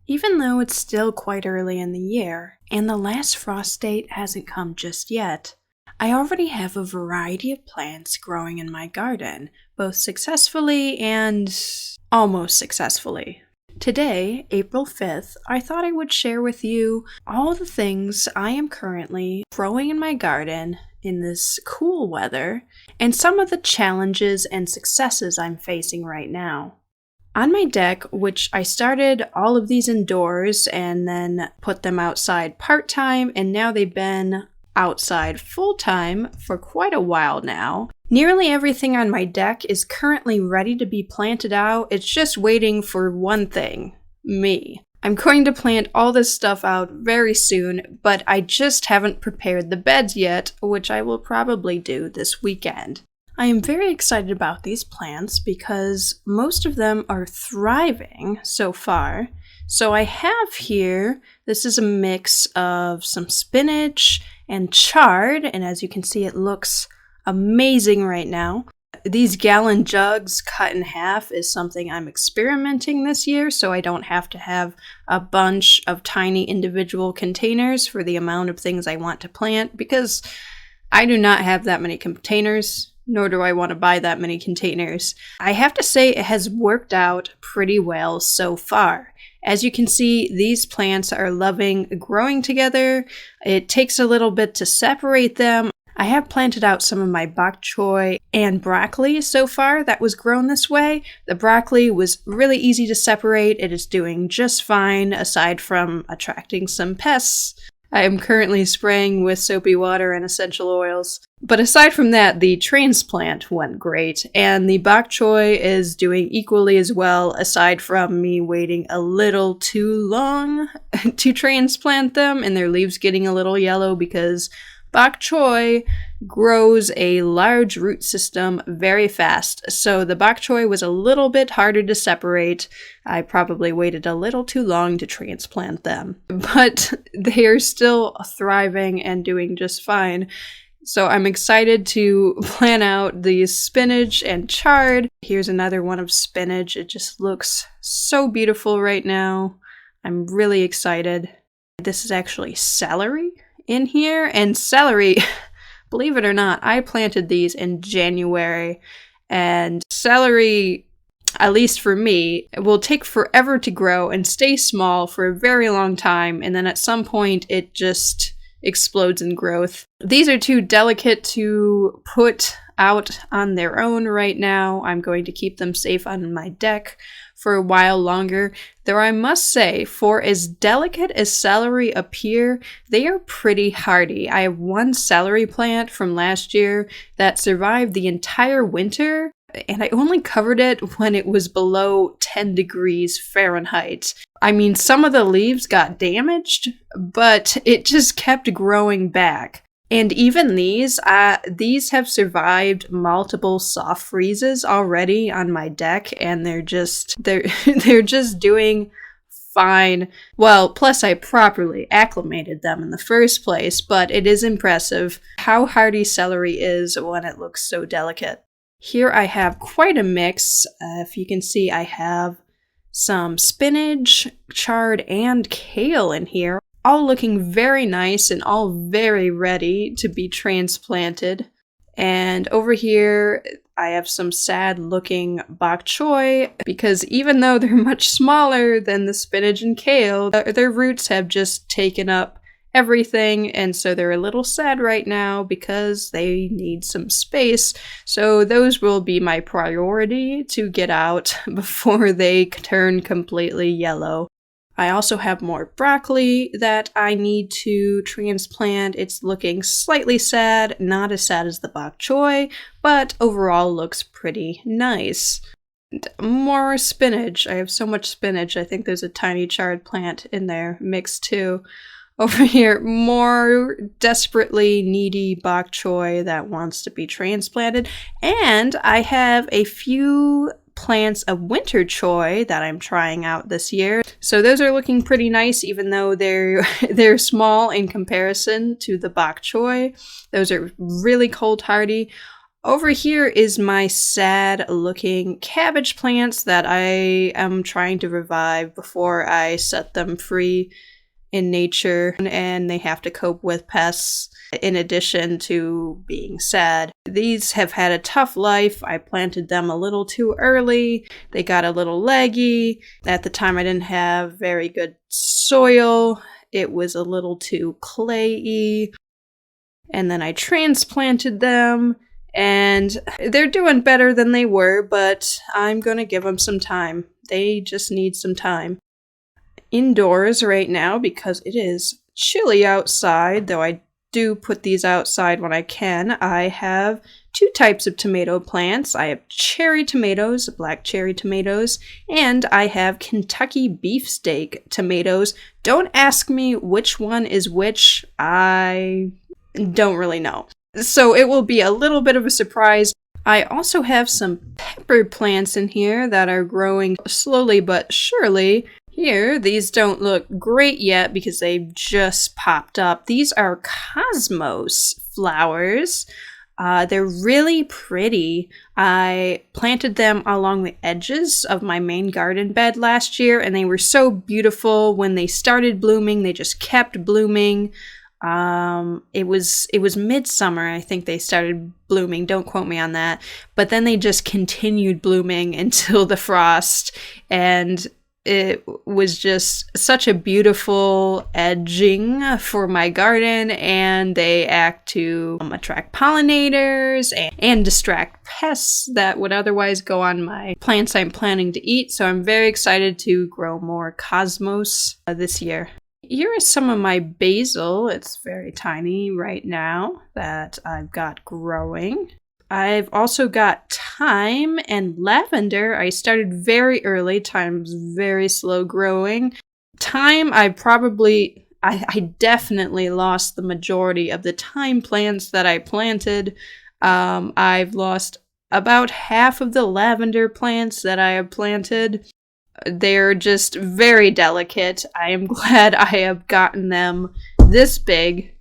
Even though it's still quite early in the year, and the last frost date hasn't come just yet, I already have a variety of plants growing in my garden, both successfully and almost successfully. Today, April 5th, I thought I would share with you all the things I am currently growing in my garden in this cool weather, and some of the challenges and successes I'm facing right now. On my deck, which I started all of these indoors and then put them outside part-time, and now they've been outside full-time for quite a while now. Nearly everything on my deck is currently ready to be planted out. It's just waiting for one thing, me. I'm going to plant all this stuff out very soon, but I just haven't prepared the beds yet, which I will probably do this weekend. I am very excited about these plants because most of them are thriving so far. So I have here, this is a mix of some spinach and chard, and as you can see, it looks amazing right now. These gallon jugs cut in half is something I'm experimenting this year, so I don't have to have a bunch of tiny individual containers for the amount of things I want to plant, because I do not have that many containers, nor do I want to buy that many containers. I have to say it has worked out pretty well so far. As you can see, these plants are loving growing together. It takes a little bit to separate them. I have planted out some of my Bach Choy and broccoli so far that was grown this way. The broccoli was really easy to separate. It is doing just fine aside from attracting some pests. I am currently spraying with soapy water and essential oils. But aside from that, the transplant went great, and the Bach Choy is doing equally as well, aside from me waiting a little too long to transplant them, and their leaves getting a little yellow because Bach Choy grows a large root system very fast, so the Bach Choy was a little bit harder to separate. I probably waited a little too long to transplant them, but they are still thriving and doing just fine. So I'm excited to plan out these spinach and chard. Here's another one of spinach. It just looks so beautiful right now. I'm really excited. This is actually celery in here, and celery, believe it or not, I planted these in January, and celery, at least for me, it will take forever to grow and stay small for a very long time, and then at some point it just explodes in growth. These are too delicate to put out on their own right now. I'm going to keep them safe on my deck for a while longer, though I must say, for as delicate as celery appear, they are pretty hardy. I have one celery plant from last year that survived the entire winter, and I only covered it when it was below 10 degrees Fahrenheit. I mean, some of the leaves got damaged, but it just kept growing back. And even these have survived multiple soft freezes already on my deck, and they're just doing fine. Well, plus I properly acclimated them in the first place, but it is impressive how hardy celery is when it looks so delicate. Here I have quite a mix. If you can see, I have some spinach, chard, and kale in here, all looking very nice and all very ready to be transplanted. And over here, I have some sad-looking Bok Choy, because even though they're much smaller than the spinach and kale, their roots have just taken up everything, and so they're a little sad right now because they need some space. So those will be my priority to get out before they turn completely yellow. I also have more broccoli that I need to transplant. It's looking slightly sad, not as sad as the Bok Choy, but overall looks pretty nice. More spinach. I have so much spinach. I think there's a tiny chard plant in there mixed too. Over here, more desperately needy Bok Choy that wants to be transplanted. And I have a few plants of winter choy that I'm trying out this year. So those are looking pretty nice, even though they're small in comparison to the Bok Choy. Those are really cold hardy. Over here is my sad looking cabbage plants that I am trying to revive before I set them free in nature, and they have to cope with pests in addition to being sad. These have had a tough life. I planted them a little too early. They got a little leggy. At the time I didn't have very good soil. It was a little too clayey. And then I transplanted them. And they're doing better than they were, but I'm going to give them some time. They just need some time. Indoors right now because it is chilly outside, though I do put these outside when I can. I have 2 types of tomato plants. I have cherry tomatoes, black cherry tomatoes, and I have Kentucky beefsteak tomatoes. Don't ask me which one is which. I don't really know. So it will be a little bit of a surprise. I also have some pepper plants in here that are growing slowly but surely. Here, these don't look great yet because they've just popped up. These are cosmos flowers. They're really pretty. I planted them along the edges of my main garden bed last year, and they were so beautiful. When they started blooming, they just kept blooming. It was midsummer, I think they started blooming, don't quote me on that, but then they just continued blooming until the frost, and it was just such a beautiful edging for my garden, and they act to attract pollinators and distract pests that would otherwise go on my plants I'm planning to eat, so I'm very excited to grow more cosmos this year. Here is some of my basil. It's very tiny right now that I've got growing. I've also got thyme and lavender. I started very early. Thyme's very slow growing. Thyme, I definitely lost the majority of the thyme plants that I planted. I've lost about half of the lavender plants that I have planted. They're just very delicate. I am glad I have gotten them this big.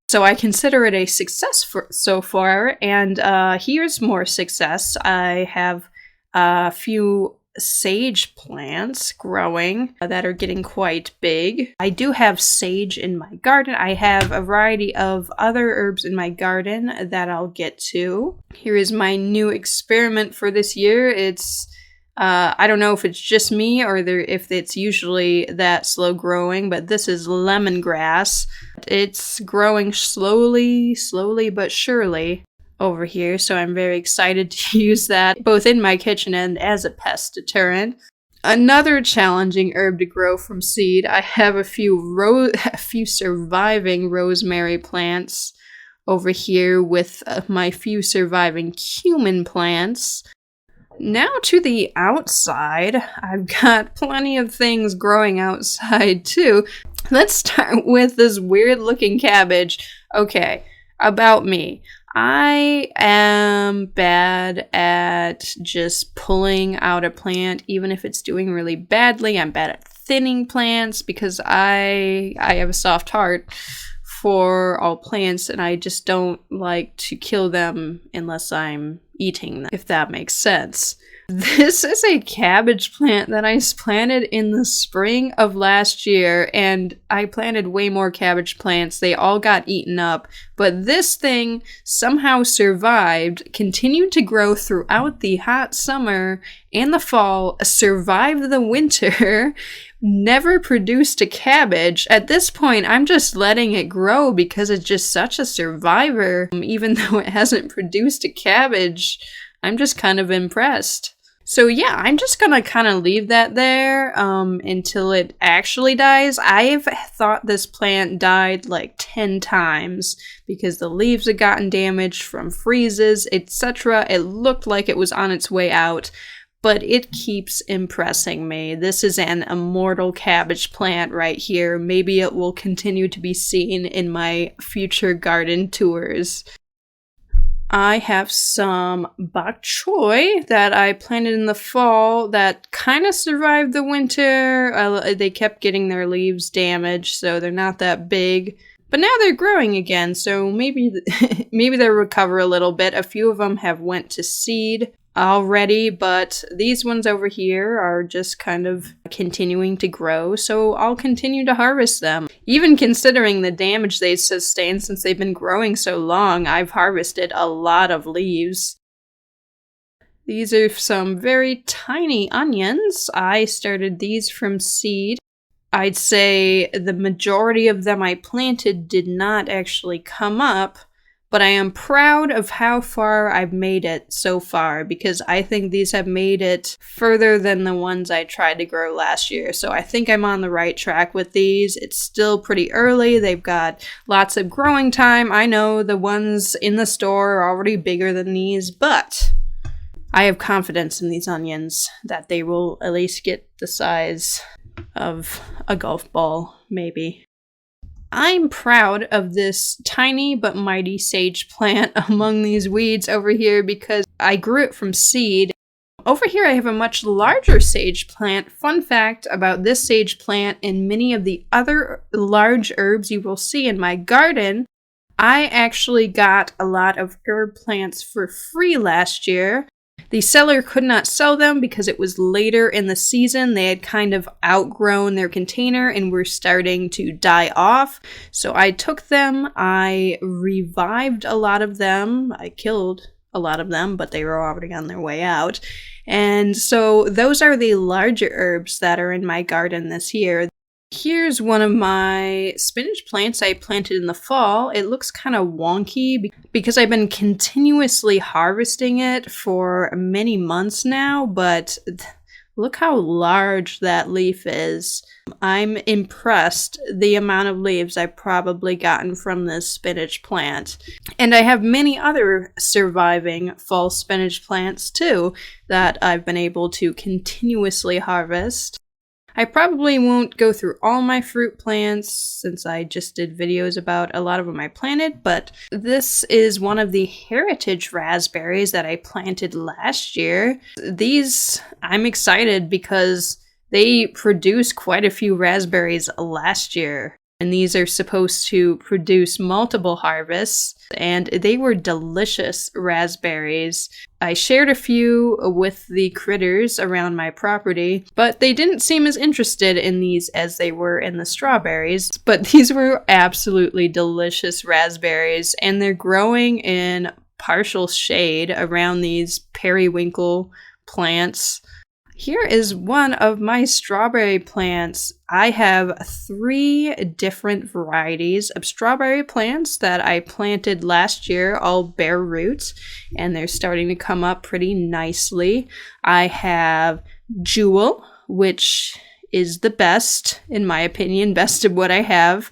So I consider it a success so far. And here's more success. I have a few sage plants growing that are getting quite big. I do have sage in my garden. I have a variety of other herbs in my garden that I'll get to. Here is my new experiment for this year. It's I don't know if it's just me or if it's usually that slow growing, but this is lemongrass. It's growing slowly but surely over here, so I'm very excited to use that both in my kitchen and as a pest deterrent. Another challenging herb to grow from seed, I have a few surviving rosemary plants over here with my few surviving cumin plants. Now to the outside, I've got plenty of things growing outside too. Let's start with this weird looking cabbage. Okay, about me. I am bad at just pulling out a plant, even if it's doing really badly. I'm bad at thinning plants because I have a soft heart for all plants, and I just don't like to kill them unless I'm eating them, if that makes sense. This is a cabbage plant that I planted in the spring of last year, and I planted way more cabbage plants. They all got eaten up, but this thing somehow survived, continued to grow throughout the hot summer and the fall, survived the winter, never produced a cabbage. At this point, I'm just letting it grow because it's just such a survivor. Even though it hasn't produced a cabbage, I'm just kind of impressed. So yeah, I'm just gonna kind of leave that there until it actually dies. I've thought this plant died like 10 times because the leaves had gotten damaged from freezes, etc. It looked like it was on its way out, but it keeps impressing me. This is an immortal cabbage plant right here. Maybe it will continue to be seen in my future garden tours. I have some Bach Choy that I planted in the fall that kind of survived the winter. They kept getting their leaves damaged, so they're not that big. But now they're growing again, so maybe maybe they'll recover a little bit. A few of them have went to seed already, but these ones over here are just kind of continuing to grow, so I'll continue to harvest them. Even considering the damage they sustained since they've been growing so long, I've harvested a lot of leaves. These are some very tiny onions. I started these from seed. I'd say the majority of them I planted did not actually come up, but I am proud of how far I've made it so far because I think these have made it further than the ones I tried to grow last year. So I think I'm on the right track with these. It's still pretty early. They've got lots of growing time. I know the ones in the store are already bigger than these, but I have confidence in these onions that they will at least get the size of a golf ball, maybe. I'm proud of this tiny but mighty sage plant among these weeds over here because I grew it from seed. Over here I have a much larger sage plant. Fun fact about this sage plant and many of the other large herbs you will see in my garden, I actually got a lot of herb plants for free last year. The seller could not sell them because it was later in the season. They had kind of outgrown their container and were starting to die off. So I took them, I revived a lot of them. I killed a lot of them, but they were already on their way out. And so those are the larger herbs that are in my garden this year. Here's one of my spinach plants I planted in the fall. It looks kind of wonky because I've been continuously harvesting it for many months now, but look how large that leaf is. I'm impressed the amount of leaves I've probably gotten from this spinach plant. And I have many other surviving fall spinach plants too that I've been able to continuously harvest. I probably won't go through all my fruit plants since I just did videos about a lot of them I planted, but this is one of the heritage raspberries that I planted last year. These, I'm excited because they produced quite a few raspberries last year. And these are supposed to produce multiple harvests, and they were delicious raspberries. I shared a few with the critters around my property, but they didn't seem as interested in these as they were in the strawberries. But these were absolutely delicious raspberries, and they're growing in partial shade around these periwinkle plants. Here is one of my strawberry plants. I have 3 different varieties of strawberry plants that I planted last year, all bare roots, and they're starting to come up pretty nicely. I have Jewel, which is the best, in my opinion, best of what I have.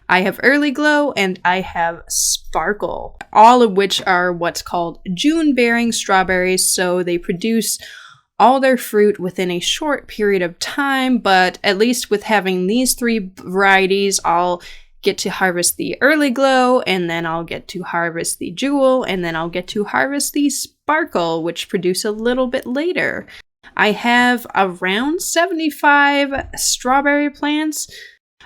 I have Early Glow, and I have Sparkle, all of which are what's called June-bearing strawberries, so they produce all their fruit within a short period of time, but at least with having these 3 varieties, I'll get to harvest the Early Glow, and then I'll get to harvest the Jewel, and then I'll get to harvest the Sparkle, which produce a little bit later. I have around 75 strawberry plants.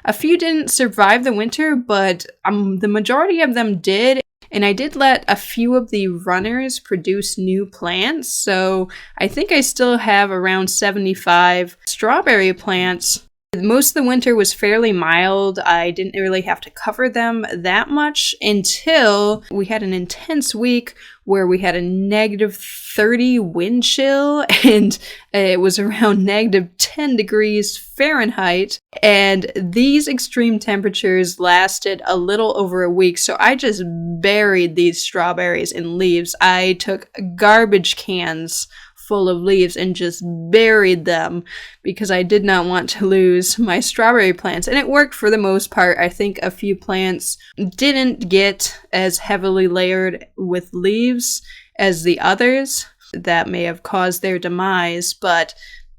A few didn't survive the winter, but the majority of them did. And I did let a few of the runners produce new plants, so I think I still have around 75 strawberry plants. Most of the winter was fairly mild. I didn't really have to cover them that much until we had an intense week where we had a -30 wind chill, and it was around -10 degrees Fahrenheit. And these extreme temperatures lasted a little over a week, so I just buried these strawberries in leaves. I took garbage cans full of leaves and just buried them because I did not want to lose my strawberry plants. And it worked for the most part. I think a few plants didn't get as heavily layered with leaves as the others. That may have caused their demise, but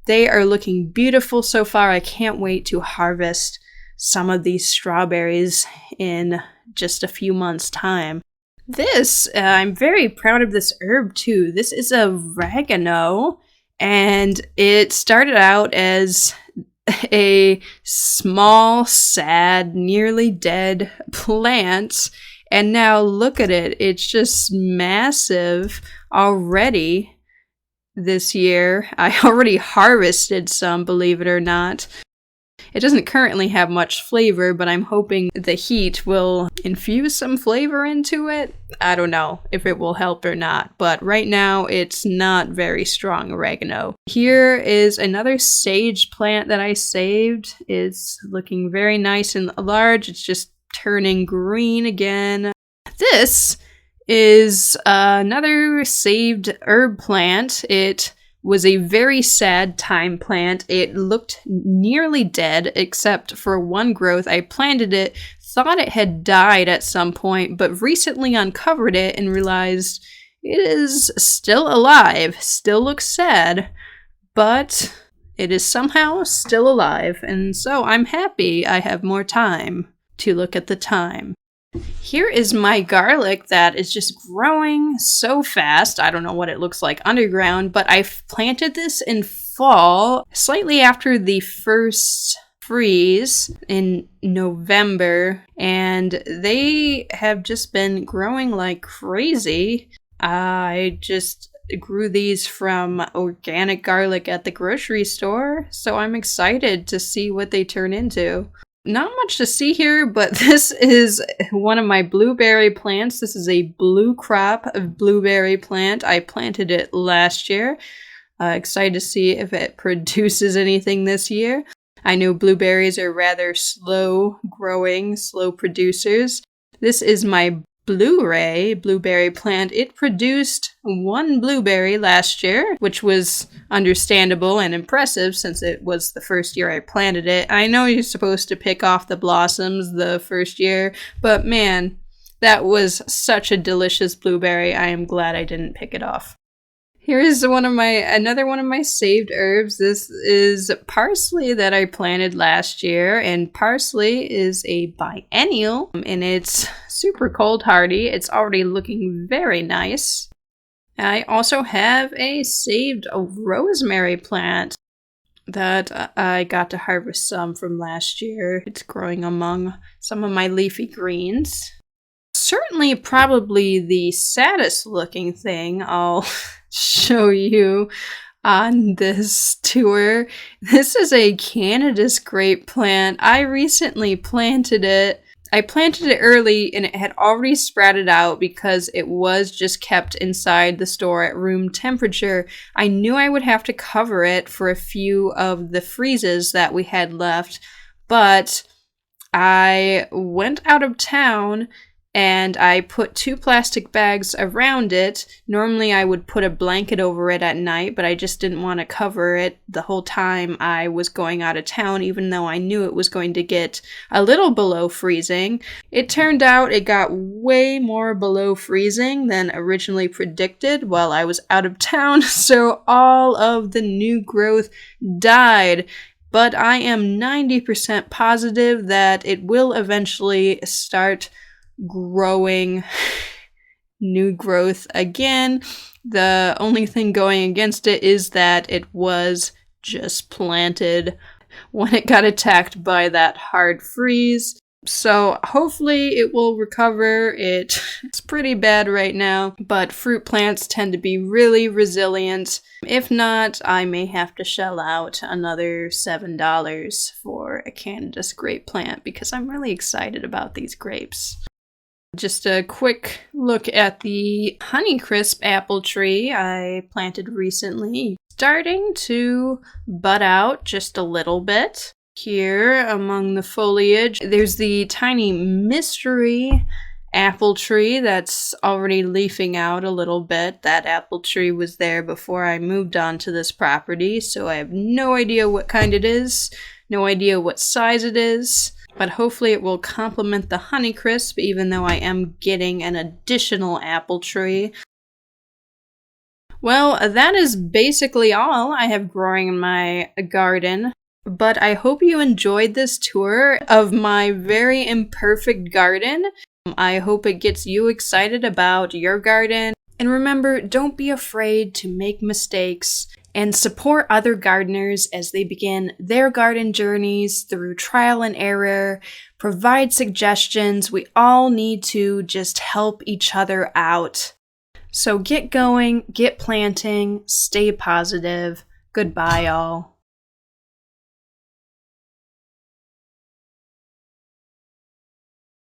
they are looking beautiful so far. I can't wait to harvest some of these strawberries in just a few months' time. This, I'm very proud of this herb too. This is oregano, and it started out as a small, sad, nearly dead plant. And now look at it. It's just massive already this year. I already harvested some, believe it or not. It doesn't currently have much flavor, but I'm hoping the heat will infuse some flavor into it. I don't know if it will help or not, but right now it's not very strong oregano. Here is another sage plant that I saved. It's looking very nice and large. It's just turning green again. This is another saved herb plant. It was a very sad thyme plant. It looked nearly dead except for one growth. I planted it, thought it had died at some point, but recently uncovered it and realized it is still alive. Still looks sad, but it is somehow still alive, and so I'm happy I have more time to look at the thyme. Here is my garlic that is just growing so fast. I don't know what it looks like underground, but I planted this in fall, slightly after the first freeze in November, and they have just been growing like crazy. I just grew these from organic garlic at the grocery store, so I'm excited to see what they turn into. Not much to see here, but this is one of my blueberry plants. This is a blue crop of blueberry plant. I planted it last year. Excited to see if it produces anything this year. I know blueberries are rather slow growing, slow producers. This is my blueberry plant. It produced one blueberry last year, which was understandable and impressive since it was the first year I planted it. I know you're supposed to pick off the blossoms the first year, but man, that was such a delicious blueberry. I am glad I didn't pick it off. Here is another one of my saved herbs. This is parsley that I planted last year, and parsley is a biennial, and it's super cold hardy. It's already looking very nice. I also have a saved rosemary plant that I got to harvest some from last year. It's growing among some of my leafy greens. Certainly probably the saddest looking thing I'll show you on this tour. This is a Canada's grape plant. I recently planted it. I planted it early and it had already sprouted out because it was just kept inside the store at room temperature. I knew I would have to cover it for a few of the freezes that we had left, but I went out of town and I put 2 plastic bags around it. Normally I would put a blanket over it at night, but I just didn't want to cover it the whole time I was going out of town, even though I knew it was going to get a little below freezing. It turned out it got way more below freezing than originally predicted while I was out of town, so all of the new growth died. But I am 90% positive that it will eventually start growing new growth again. The only thing going against it is that it was just planted when it got attacked by that hard freeze. So hopefully it will recover. It's pretty bad right now, but fruit plants tend to be really resilient. If not, I may have to shell out another $7 for a Canada's grape plant because I'm really excited about these grapes. Just a quick look at the Honeycrisp apple tree I planted recently. Starting to bud out just a little bit. Here among the foliage, there's the tiny mystery apple tree that's already leafing out a little bit. That apple tree was there before I moved on to this property, so I have no idea what kind it is, no idea what size it is. But hopefully it will complement the Honeycrisp, even though I am getting an additional apple tree. Well, that is basically all I have growing in my garden. But I hope you enjoyed this tour of my very imperfect garden. I hope it gets you excited about your garden. And remember, don't be afraid to make mistakes and support other gardeners as they begin their garden journeys through trial and error. Provide suggestions. We all need to just help each other out. So get going, get planting, stay positive. Goodbye, all.